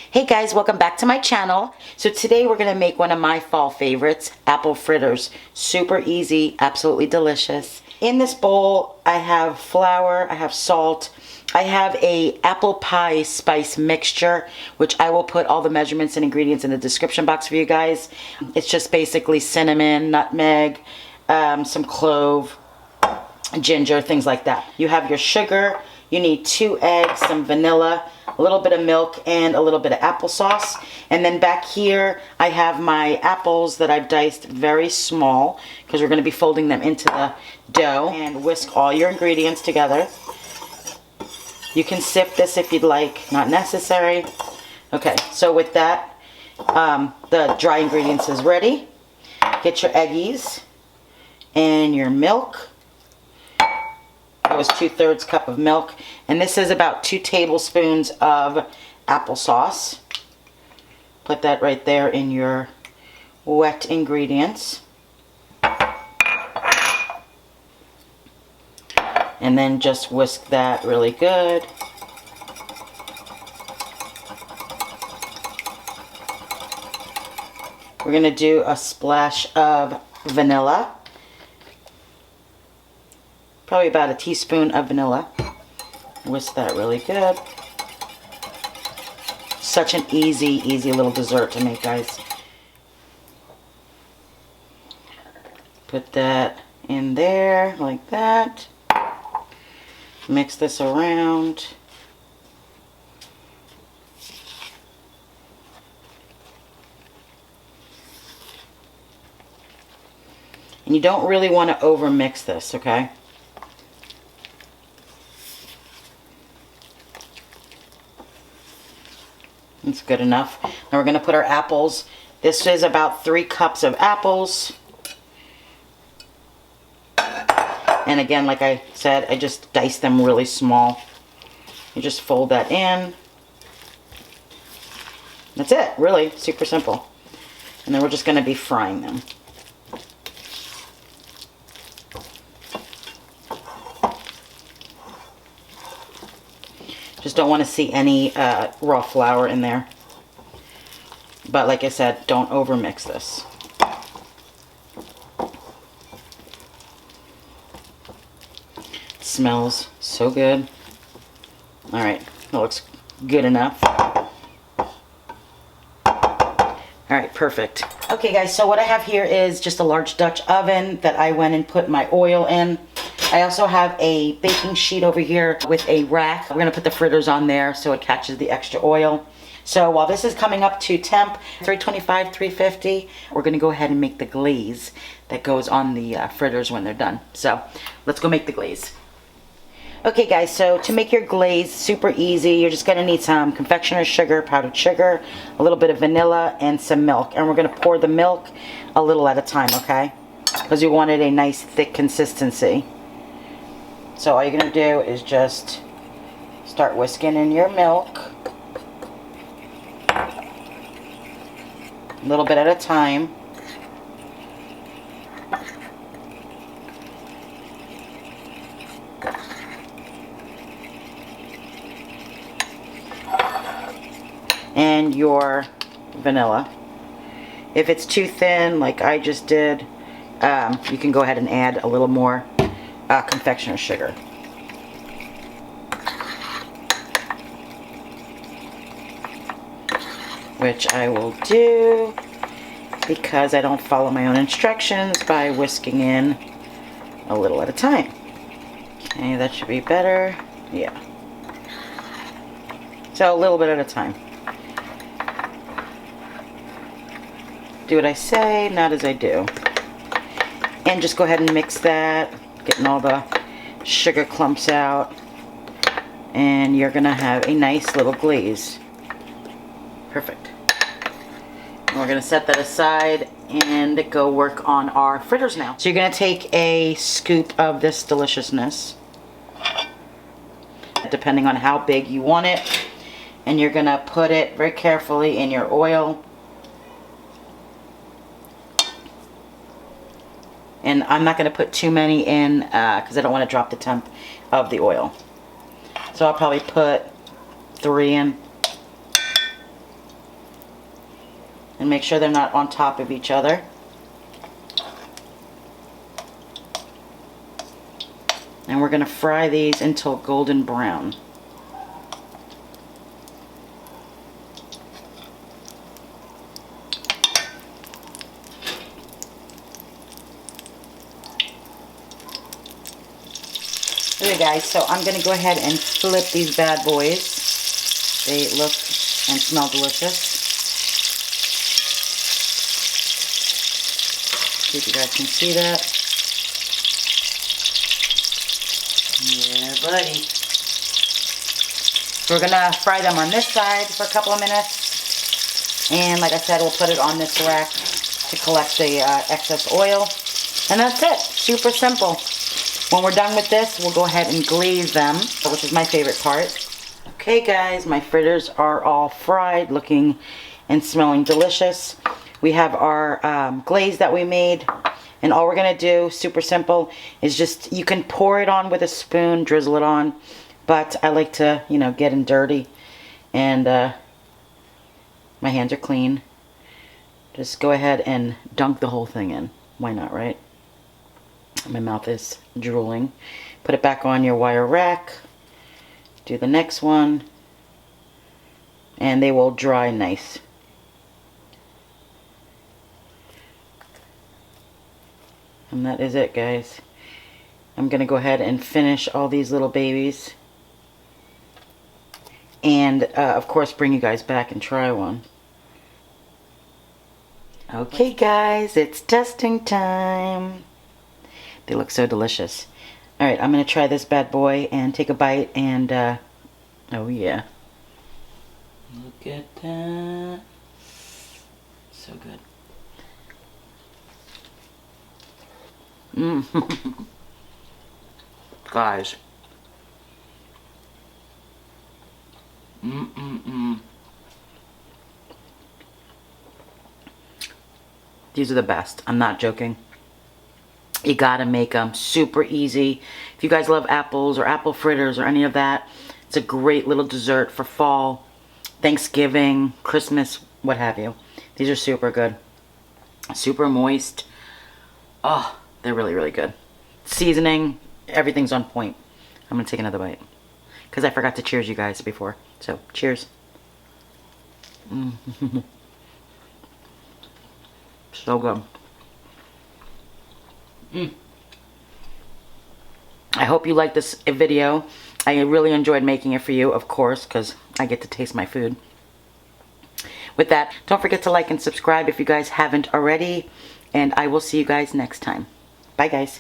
Hey guys, welcome back to my channel. So today we're gonna make one of my fall favorites, apple fritters. Super easy, absolutely delicious. In this bowl, I have flour, I have salt, I have a apple pie spice mixture, which I will put all the measurements and ingredients in the description box for you guys. It's just basically cinnamon, nutmeg, some clove, ginger, things like that. You have your sugar, you need 2 eggs, some vanilla, a little bit of milk, and a little bit of applesauce. And then back here, I have my apples that I've diced very small because we're going to be folding them into the dough. And whisk all your ingredients together. You can sift this if you'd like, not necessary. Okay, so with that, the dry ingredients is ready. Get your eggies and your milk. That was 2/3 cup of milk, and this is about 2 tablespoons of applesauce. Put that right there in your wet ingredients. And then just whisk that really good. We're going to do a splash of vanilla. Probably about a teaspoon of vanilla. Whisk that really good. Such an easy little dessert to make, guys. Put that in there like that. Mix this around. And you don't really want to over mix this, okay? It's good enough. Now we're going to put our apples. This is about 3 cups of apples. And again, like I said, I just diced them really small. You just fold that in. That's it, really, super simple. And then we're just going to be frying them. Just don't want to see any raw flour in there. But like I said, don't over mix this. It smells so good. All right, that looks good enough. All right, perfect. Okay guys, so what I have here is just a large Dutch oven that I went and put my oil in. I also have a baking sheet over here with a rack. We're going to put the fritters on there so it catches the extra oil. So while this is coming up to temp, 325, 350, we're going to go ahead and make the glaze that goes on the fritters when they're done. So let's go make the glaze. Okay guys, so to make your glaze, super easy. You're just going to need some confectioner's sugar, powdered sugar, a little bit of vanilla, and some milk. And we're going to pour the milk a little at a time, okay? Because we wanted a nice thick consistency. So all you're going to do is just start whisking in your milk. A little bit at a time. And your vanilla. If it's too thin, like I just did, you can go ahead and add a little more confectioner's sugar. Which I will do because I don't follow my own instructions by whisking in a little at a time. Okay, that should be better. Yeah. So a little bit at a time. Do what I say, not as I do. And just go ahead and mix that, getting all the sugar clumps out. And you're gonna have a nice little glaze. Perfect. And we're gonna set that aside and go work on our fritters now. So you're gonna take a scoop of this deliciousness, depending on how big you want it. And you're gonna put it very carefully in your oil. And I'm not going to put too many in because I don't want to drop the temp of the oil. So I'll probably put 3 in. and make sure they're not on top of each other. And we're going to fry these until golden brown. Okay guys, so I'm going to go ahead and flip these bad boys. They look and smell delicious. See if you guys can see that. Yeah, buddy. We're gonna fry them on this side for a couple of minutes. And like I said, we'll put it on this rack to collect the excess oil. And that's it. Super simple. When we're done with this, we'll go ahead and glaze them, which is my favorite part. Okay guys, my fritters are all fried, looking and smelling delicious. We have our glaze that we made. And all we're going to do, super simple, is just, you can pour it on with a spoon, drizzle it on. But I like to, you know, get in dirty. And my hands are clean. Just go ahead and dunk the whole thing in. Why not, right? My mouth is drooling. Put it back on your wire rack. Do the next one. And they will dry nice. And that is it, guys. I'm going to go ahead and finish all these little babies. And, of course, bring you guys back and try one. Okay, guys, it's testing time. They look so delicious. Alright, I'm going to try this bad boy and take a bite. And, oh, yeah. Look at that. So good. Guys. These are the best. I'm not joking. You gotta make them super easy. If you guys love apples or apple fritters or any of that, it's a great little dessert for fall, Thanksgiving, Christmas, what have you. These are super good. Super moist. Oh, they're really, really good. Seasoning, everything's on point. I'm gonna take another bite because I forgot to cheers you guys before. So, cheers. So good. I hope you liked this video. I really enjoyed making it for you, of course, because I get to taste my food. With that, don't forget to like and subscribe if you guys haven't already. And I will see you guys next time. Bye, guys.